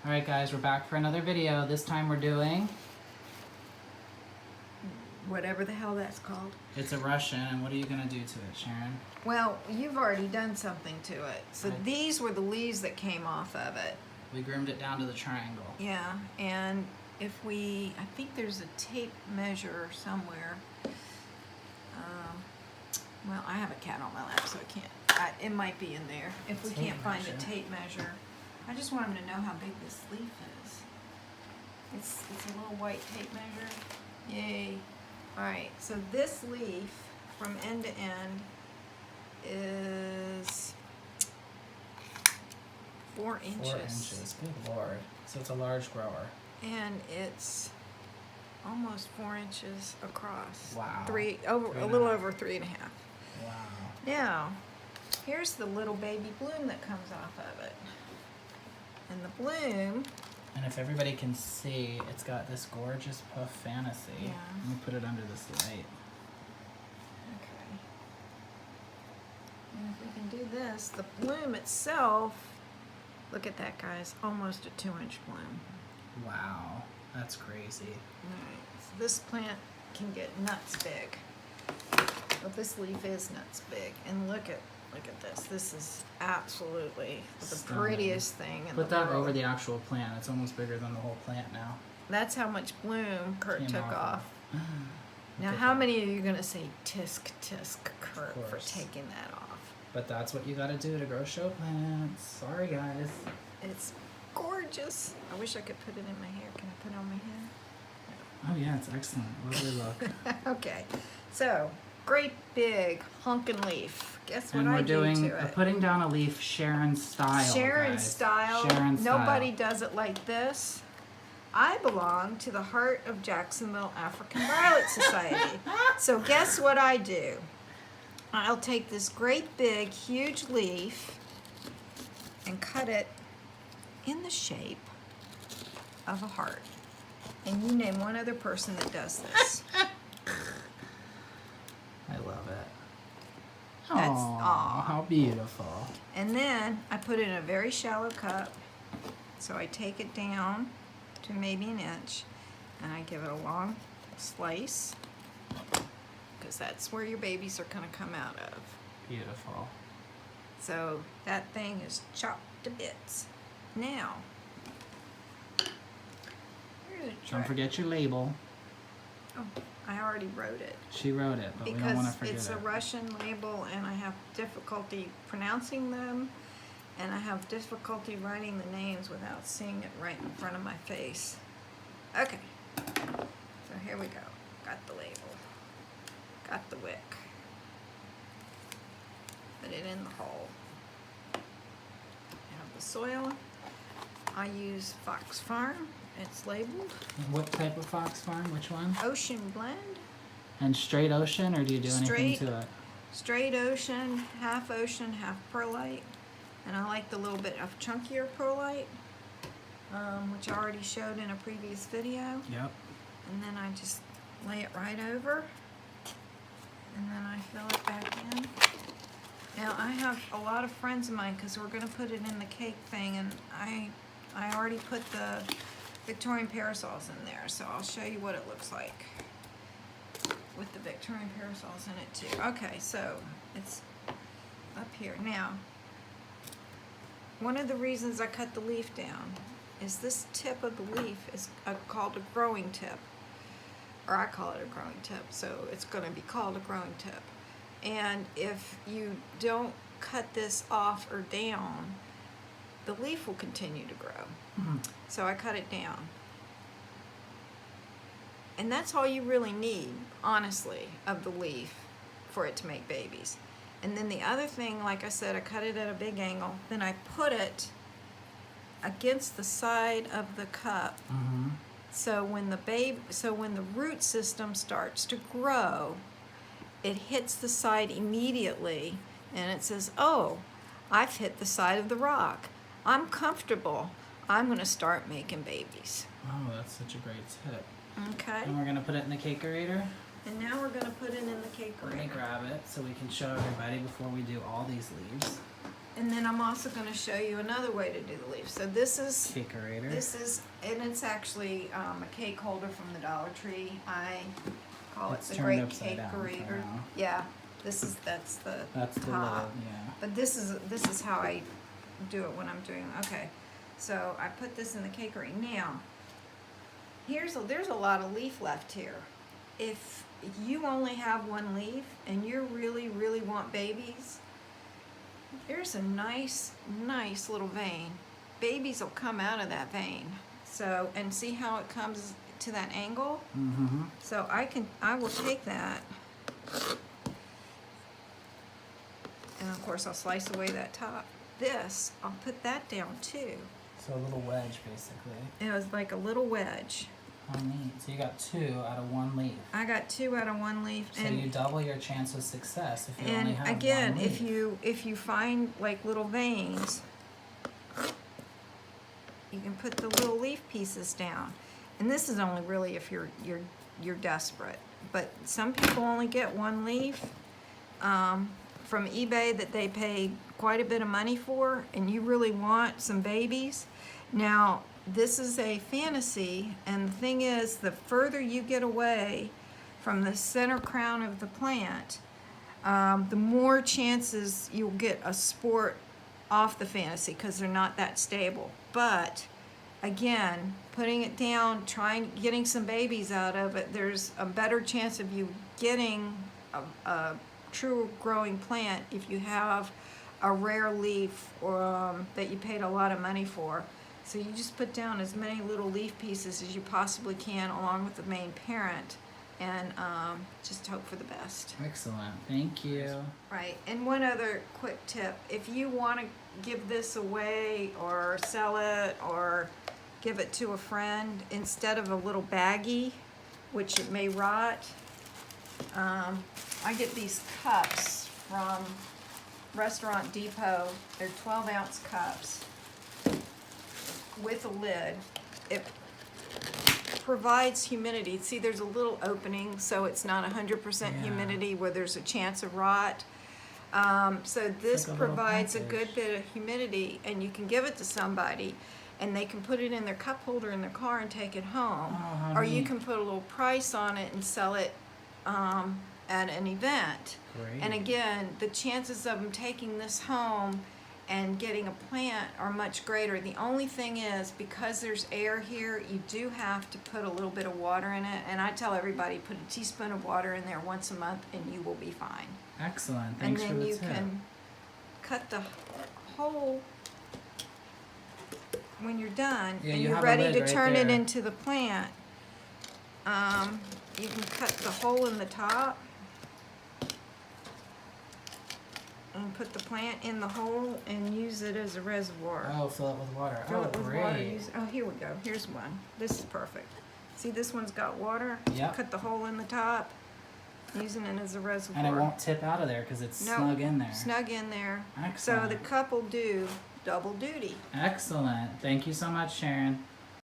Alright guys, we're back for another video. This time we're doing... whatever the hell that's called. It's a Russian, and what are you going to do to it, Sharon? Well, you've already done something to it. So Right. These were the leaves that came off of it. We groomed it down to the triangle. Yeah, and if we, I think there's a tape measure somewhere. Well, I have a cat on my lap, so I can't. It might be in there. If we Tape can't find a measure. tape measure. I just want them to know how big this leaf is. It's a little white tape measure. Yay. Alright, so this leaf from end to end is 4 inches. 4 inches. Good lord. So it's a large grower. And it's almost 4 inches across. Wow. A little 3.5. Wow. Now, here's the little baby bloom that comes off of it. And the bloom, And if everybody can see, it's got this gorgeous puff fantasy. Yeah. Let me put it under this light. okay. And if we can do this, the bloom itself, look at that guys, almost a 2-inch bloom. Wow. That's crazy. Alright, so this plant can get nuts big. But this leaf is nuts big. And look at this. This is absolutely the Stunning. prettiest thing in Put the that world. over the actual plant. It's almost bigger than the whole plant now. That's how much bloom Kurt Came took off. Look Now, at how that. many of you are going to say tisk, Kurt, for course. taking that off? But that's what you gotta do to grow show plants. Sorry guys. It's gorgeous. I wish I could put it in my hair. Can I put it on my head? Oh yeah, it's excellent. Lovely look. Okay, so great big honkin' leaf. Guess what And we're I do doing to it? putting down a leaf Sharon style. Sharon guys. style. Sharon style. Nobody does it like this. I belong to the Heart of Jacksonville African Violet Society. So guess what I do? I'll take this great big huge leaf and cut it in the shape of a heart. And you name one other person that does this. I love it. That's- Aw, aw. how beautiful. And then I put it in a very shallow cup. So I take it down to maybe an inch and I give it a long slice because that's where your babies are going to come out of. Beautiful. So that thing is chopped to bits. Now, here's a Don't trick. forget your label. Oh, I already wrote it. She wrote it, but we don't want Because to forget it's it. a Russian label and I have difficulty pronouncing them and I have difficulty writing the names without seeing it right in front of my face. Okay, so here we go. Got the label. Got the wick. Put it in the hole. I have the soil. I use Fox Farm. It's labeled What type of Fox Farm? Which one? Ocean Blend. And straight ocean, or do you do anything Straight. to it? Straight ocean, half perlite. And I like the little bit of chunkier perlite, which I already showed in a previous video. Yep. And then I just lay it right over. And then I fill it back in. Now I have a lot of friends of mine because we're going to put it in the cake thing. And I already put the Victorian parasols in there. So I'll show you what it looks like with the Victorian parasols in it too. Okay, so it's up here. Now, one of the reasons I cut the leaf down is this tip of the leaf is called a growing tip. Or I call it a growing tip, so it's going to be called a growing tip. And if you don't cut this off or down, the leaf will continue to grow. Mhm. So I cut it down. And that's all you really need, honestly, of the leaf for it to make babies. And then the other thing, like I said, I cut it at a big angle. Then I put it against the side of the cup. Mm-hmm. So when the root system starts to grow, it hits the side immediately and it says, "Oh, I've hit the side of the rock. I'm comfortable. I'm going to start making babies." Oh, that's such a great tip. Okay. And we're gonna put it in the cakerator. And now we're going to put it in the cake Let me grater. grab it so we can show everybody before we do all these leaves. And then And I'm also going to show you another way to do the leaf. So this is, Cakeerator. and it's actually a cake holder from the Dollar Tree. I call It's it the turned Great upside down for Cakeerator. now. Yeah, that's the That's the top. little, yeah. But this is how I do it when I'm doing. Okay, so I put this in the cakery. Now, there's a lot of leaf left here. If you only have one leaf and you really want babies, there's a nice little vein. Babies will come out of that vein. So, and see how it comes to that angle? Mm-hmm. So I will take that, and of course I'll slice away that top. This, I'll put that down too. So a little wedge, basically. It was like a little wedge. How neat. So you got 2 out of 1 leaf. I got 2 out of 1 leaf. So you double your chance of success if you only And have again, 1 leaf. if you find like little veins, you can put the little leaf pieces down. And this is only really if you're desperate. But some people only get 1 leaf from eBay that they paid quite a bit of money for, and you really want some babies. Now, this is a fantasy, and the thing is, the further you get away from the center crown of the plant, the more chances you'll get a sport off the fantasy because they're not that stable. But again, putting it down, getting some babies out of it, there's a better chance of you getting a true growing plant if you have a rare leaf or that you paid a lot of money for. So you just put down as many little leaf pieces as you possibly can along with the main parent, and just hope for the best. Excellent. Thank you. Right, and one other quick tip. If you want to give this away or sell it or give it to a friend, instead of a little baggie, which it may rot, I get these cups from Restaurant Depot. They're 12-ounce cups with a lid. It provides humidity. See, there's a little opening, so it's not 100% humidity where there's a chance of rot. So this like a little provides a package. good bit of humidity, and you can give it to somebody, and they can put it in their cup holder in their car and take it home. Oh, how Or you neat. can put a little price on it and sell it at an event. Great. And again, the chances of them taking this home and getting a plant are much greater. The only thing is, because there's air here, you do have to put a little bit of water in it. And I tell everybody, put a teaspoon of water in there once a month and you will be fine. Excellent. Thanks and for then the you tip. can cut the hole when you're done, Yeah, and you you're have a ready lid to right turn it there. into the plant. You can cut the hole in the top and put the plant in the hole and use it as a reservoir. Oh, fill it with water. Fill Oh, it with great. water. Oh, here we go. Here's one. This is perfect. See, this one's got water. Yep. Cut the hole in the top, using it as a reservoir. And it won't tip out of there because it's No, snug in there. Snug in there. Excellent. So the cup will do double duty. Excellent. Thank you so much, Sharon.